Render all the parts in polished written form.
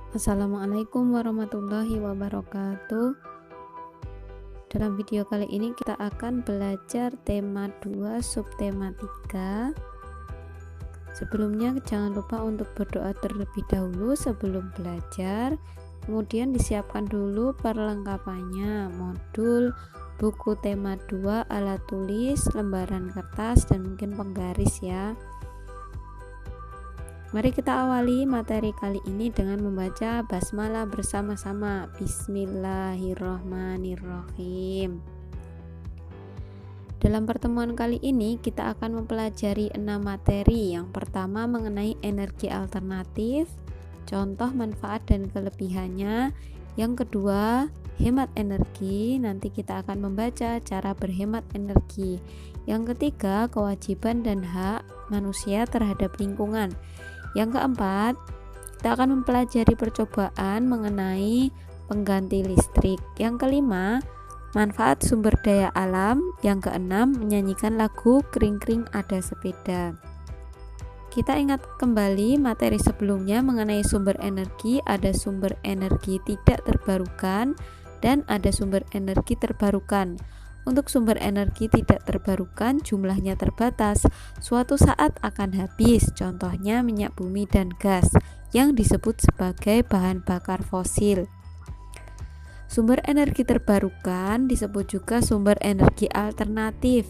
Assalamualaikum warahmatullahi wabarakatuh. Dalam video kali ini kita akan belajar tema 2 subtema 3. Sebelumnya jangan lupa untuk berdoa terlebih dahulu sebelum belajar. Kemudian disiapkan dulu perlengkapannya, modul, buku tema 2, alat tulis, lembaran kertas, dan mungkin penggaris ya. Mari kita awali materi kali ini dengan membaca basmalah bersama-sama. Bismillahirrahmanirrahim. Dalam pertemuan kali ini kita akan mempelajari 6 materi. Yang pertama mengenai energi alternatif, contoh, manfaat, dan kelebihannya. Yang kedua hemat energi, nanti kita akan membaca cara berhemat energi. Yang ketiga kewajiban dan hak manusia terhadap lingkungan. Yang keempat, kita akan mempelajari percobaan mengenai pengganti listrik. Yang kelima, manfaat sumber daya alam. Yang keenam, menyanyikan lagu Kring-kring Ada Sepeda. Kita ingat kembali materi sebelumnya mengenai sumber energi. Ada sumber energi tidak terbarukan dan ada sumber energi terbarukan. Untuk sumber energi tidak terbarukan jumlahnya terbatas, suatu saat akan habis, contohnya minyak bumi dan gas yang disebut sebagai bahan bakar fosil. Sumber energi terbarukan disebut juga sumber energi alternatif,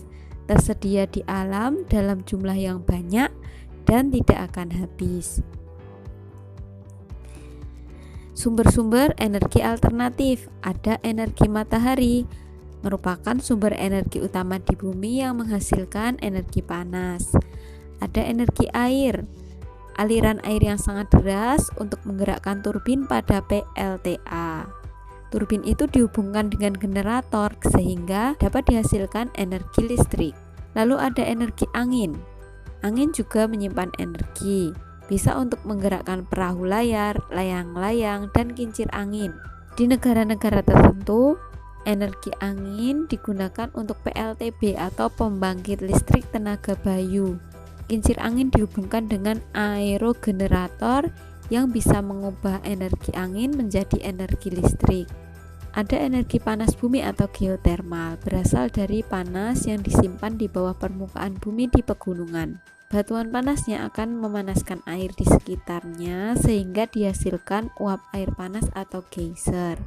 tersedia di alam dalam jumlah yang banyak dan tidak akan habis. Sumber-sumber energi alternatif, ada energi matahari, merupakan sumber energi utama di bumi yang menghasilkan energi panas. Ada energi air, aliran air yang sangat deras untuk menggerakkan turbin pada PLTA. Turbin itu dihubungkan dengan generator sehingga dapat dihasilkan energi listrik. Lalu ada energi angin. Angin juga menyimpan energi, bisa untuk menggerakkan perahu layar, layang-layang, dan kincir angin. Di negara-negara tertentu, energi angin digunakan untuk PLTB atau pembangkit listrik tenaga bayu. Kincir angin dihubungkan dengan aerogenerator yang bisa mengubah energi angin menjadi energi listrik. Ada energi panas bumi atau geotermal, berasal dari panas yang disimpan di bawah permukaan bumi di pegunungan. Batuan panasnya akan memanaskan air di sekitarnya sehingga dihasilkan uap air panas atau geyser.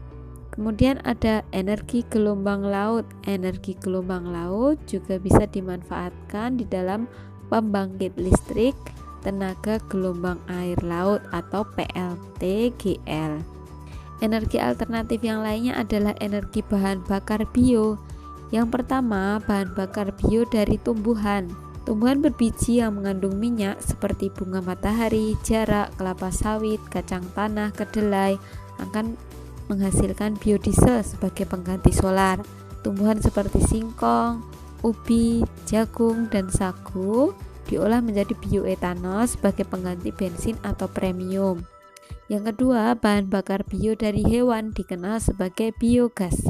Kemudian ada energi gelombang laut. Energi gelombang laut juga bisa dimanfaatkan di dalam pembangkit listrik tenaga gelombang air laut atau PLTGL. Energi alternatif yang lainnya adalah energi bahan bakar bio. Yang pertama, bahan bakar bio dari tumbuhan. Tumbuhan berbiji yang mengandung minyak seperti bunga matahari, jarak, kelapa sawit, kacang tanah, kedelai akan menghasilkan biodiesel sebagai pengganti solar. Tumbuhan seperti singkong, ubi, jagung, dan sagu diolah menjadi bioetanol sebagai pengganti bensin atau premium. Yang kedua, bahan bakar bio dari hewan dikenal sebagai biogas.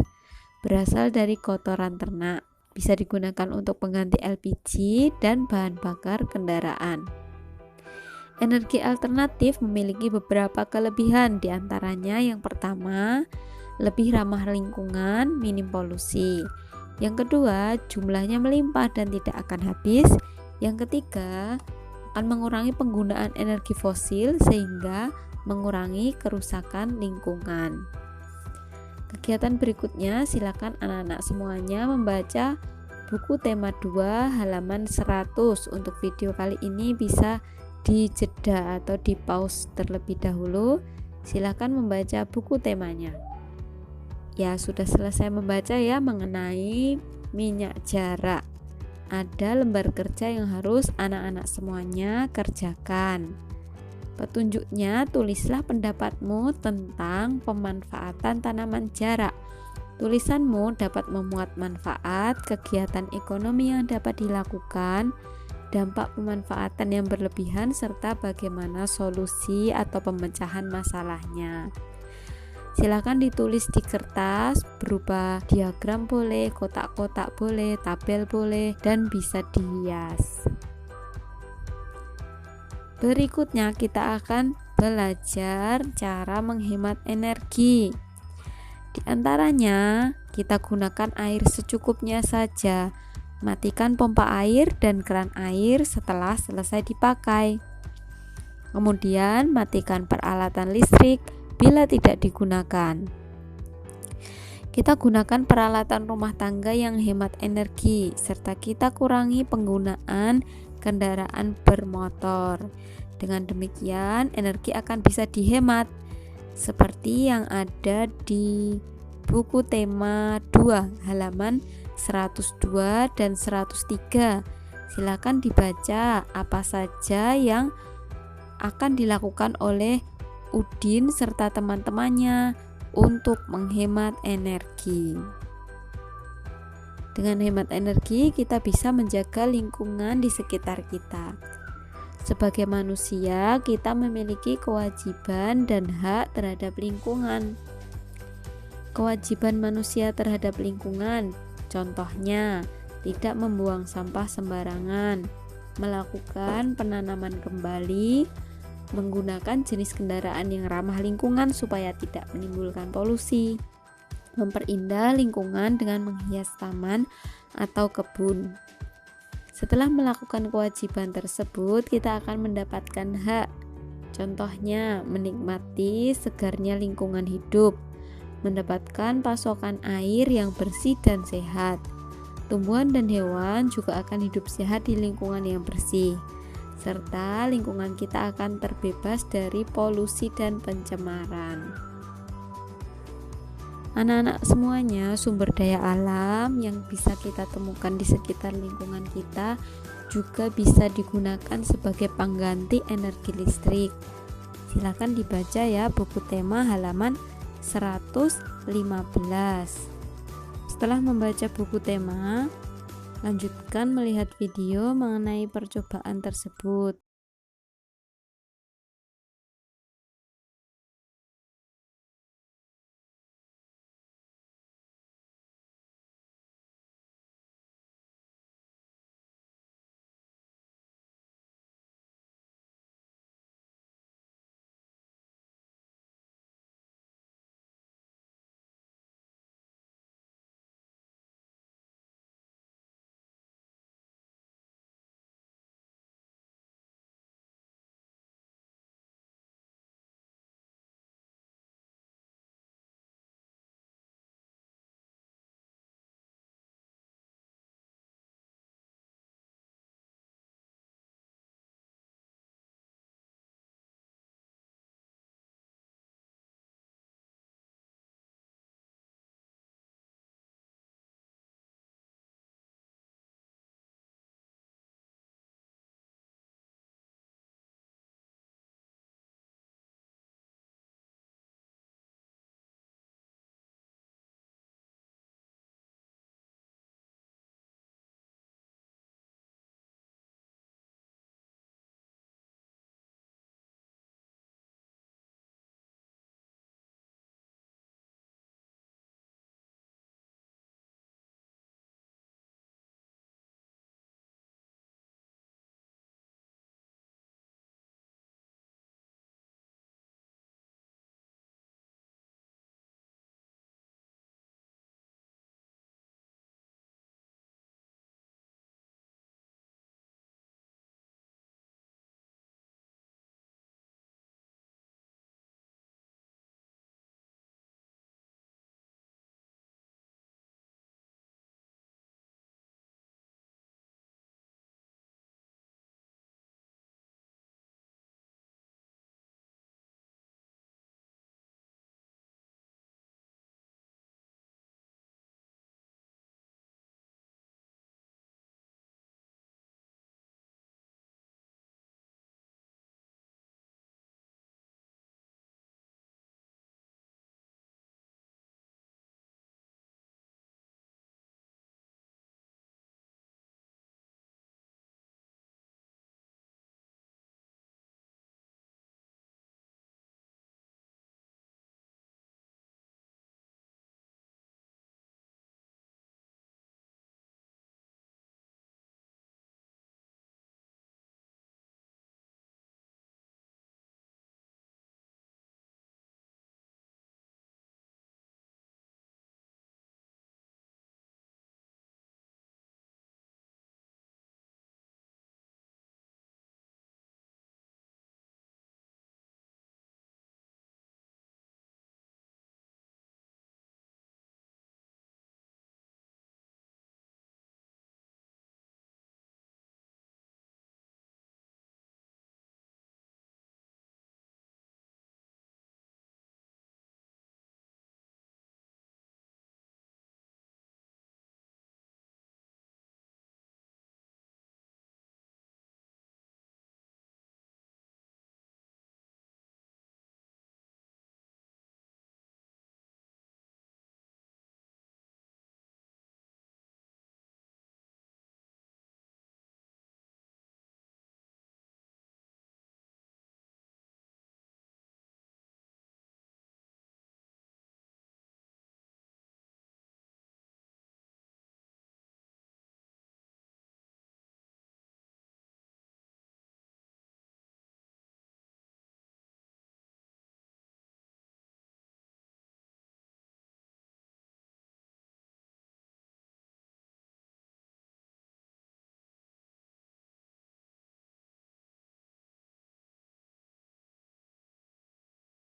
Berasal dari kotoran ternak, bisa digunakan untuk pengganti LPG dan bahan bakar kendaraan. Energi alternatif memiliki beberapa kelebihan, diantaranya yang pertama, lebih ramah lingkungan, minim polusi. Yang kedua, jumlahnya melimpah dan tidak akan habis. Yang ketiga, akan mengurangi penggunaan energi fosil sehingga mengurangi kerusakan lingkungan. Kegiatan berikutnya, silakan anak-anak semuanya membaca buku tema 2 halaman 100. Untuk video kali ini bisa dijeda atau di pause terlebih dahulu. Silakan membaca buku temanya. Ya, sudah selesai membaca ya mengenai minyak jarak. Ada lembar kerja yang harus anak-anak semuanya kerjakan. Petunjuknya, tulislah pendapatmu tentang pemanfaatan tanaman jarak. Tulisanmu dapat memuat manfaat, kegiatan ekonomi yang dapat dilakukan, dampak pemanfaatan yang berlebihan, serta bagaimana solusi atau pemecahan masalahnya. Silakan ditulis di kertas berupa diagram boleh, kotak-kotak boleh, tabel boleh, dan bisa dihias. Berikutnya kita akan belajar cara menghemat energi. Di antaranya, kita gunakan air secukupnya saja. Matikan pompa air dan keran air setelah selesai dipakai. Kemudian, matikan peralatan listrik bila tidak digunakan. Kita gunakan peralatan rumah tangga yang hemat energi, serta kita kurangi penggunaan kendaraan bermotor. Dengan demikian, energi akan bisa dihemat, seperti yang ada di buku tema 2 halaman 102 dan 103. Silakan dibaca apa saja yang akan dilakukan oleh Udin serta teman-temannya untuk menghemat energi. Dengan hemat energi, kita bisa menjaga lingkungan di sekitar kita. Sebagai manusia, kita memiliki kewajiban dan hak terhadap lingkungan. Kewajiban manusia terhadap lingkungan, contohnya, tidak membuang sampah sembarangan, melakukan penanaman kembali, menggunakan jenis kendaraan yang ramah lingkungan supaya tidak menimbulkan polusi, memperindah lingkungan dengan menghias taman atau kebun. Setelah melakukan kewajiban tersebut, kita akan mendapatkan hak. Contohnya, menikmati segarnya lingkungan hidup, mendapatkan pasokan air yang bersih dan sehat. Tumbuhan dan hewan juga akan hidup sehat di lingkungan yang bersih, serta lingkungan kita akan terbebas dari polusi dan pencemaran. Anak-anak semuanya, sumber daya alam yang bisa kita temukan di sekitar lingkungan kita juga bisa digunakan sebagai pengganti energi listrik. Silakan dibaca ya buku tema halaman 115. Setelah membaca buku tema, lanjutkan melihat video mengenai percobaan tersebut.